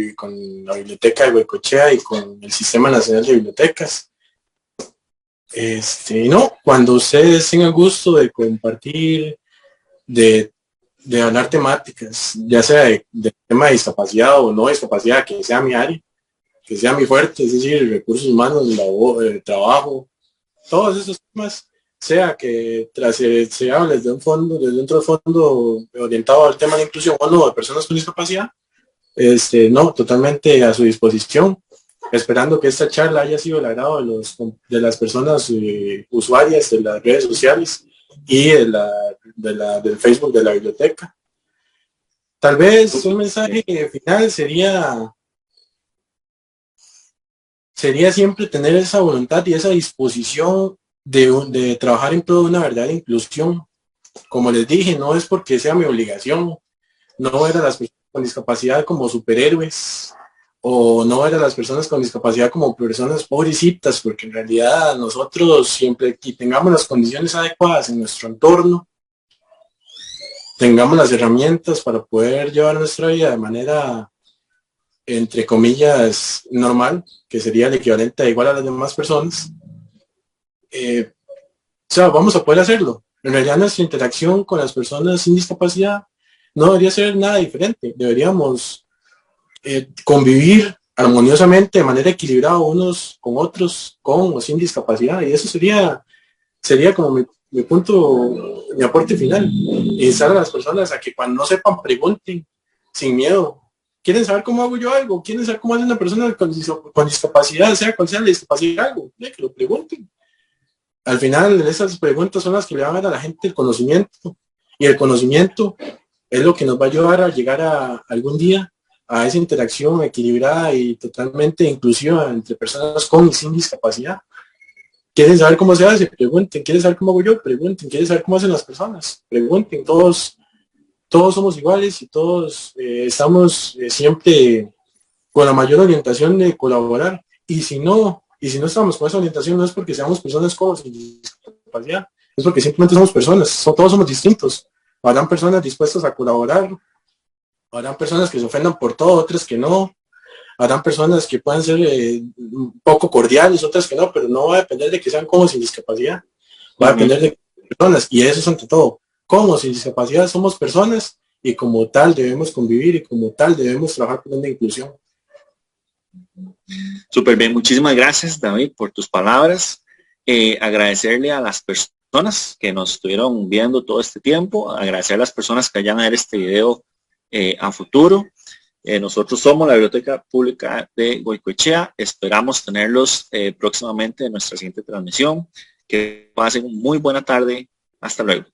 la Biblioteca de Goicoechea y con el Sistema Nacional de Bibliotecas. No, cuando ustedes tengan gusto de compartir, de hablar temáticas, ya sea de tema de discapacidad o no discapacidad, que sea mi área, que sea mi fuerte, es decir, recursos humanos, trabajo, todos esos temas, sea que tras se hable de un fondo, desde otro fondo orientado al tema de la inclusión o no de personas con discapacidad, no, totalmente a su disposición, esperando que esta charla haya sido el agrado de las personas usuarias de las redes sociales y del Facebook de la biblioteca. Tal vez un mensaje final sería siempre tener esa voluntad y esa disposición de trabajar en pro de una verdadera inclusión. Como les dije, no es porque sea mi obligación, no ver a las personas con discapacidad como superhéroes o no ver a las personas con discapacidad como personas pobrecitas, porque en realidad nosotros siempre que tengamos las condiciones adecuadas en nuestro entorno, tengamos las herramientas para poder llevar nuestra vida de manera, entre comillas, normal, que sería el equivalente a igual a las demás personas, vamos a poder hacerlo. En realidad nuestra interacción con las personas sin discapacidad no debería ser nada diferente. Deberíamos convivir armoniosamente de manera equilibrada unos con otros, con o sin discapacidad. Y eso sería como mi punto, mi aporte final. Instar a las personas a que cuando no sepan, pregunten sin miedo. ¿Quieren saber cómo hago yo algo? ¿Quieren saber cómo hace una persona con discapacidad, sea cual sea la discapacidad, algo? Que lo pregunten. Al final, esas preguntas son las que le van a dar a la gente el conocimiento. Y el conocimiento es lo que nos va a ayudar a llegar a algún día a esa interacción equilibrada y totalmente inclusiva entre personas con y sin discapacidad. ¿Quieren saber cómo se hace? Pregunten. ¿Quieren saber cómo hago yo? Pregunten. ¿Quieren saber cómo hacen las personas? Pregunten. Todos somos iguales y todos estamos siempre con la mayor orientación de colaborar. Y si no estamos con esa orientación, no es porque seamos personas con discapacidad, es porque simplemente somos personas, todos somos distintos. Habrán personas dispuestas a colaborar, habrán personas que se ofendan por todo, otras que no, habrán personas que puedan ser un poco cordiales, otras que no, pero no va a depender de que sean con o sin discapacidad, va a depender de personas, y eso es ante todo. Con o sin discapacidad somos personas y como tal debemos convivir y como tal debemos trabajar con una inclusión. Súper bien, muchísimas gracias David por tus palabras. Agradecerle a las personas que nos estuvieron viendo todo este tiempo, agradecer a las personas que vayan a ver este video a futuro. Nosotros somos la Biblioteca Pública de Goicoechea. Esperamos tenerlos próximamente en nuestra siguiente transmisión. Que pasen muy buena tarde. Hasta luego.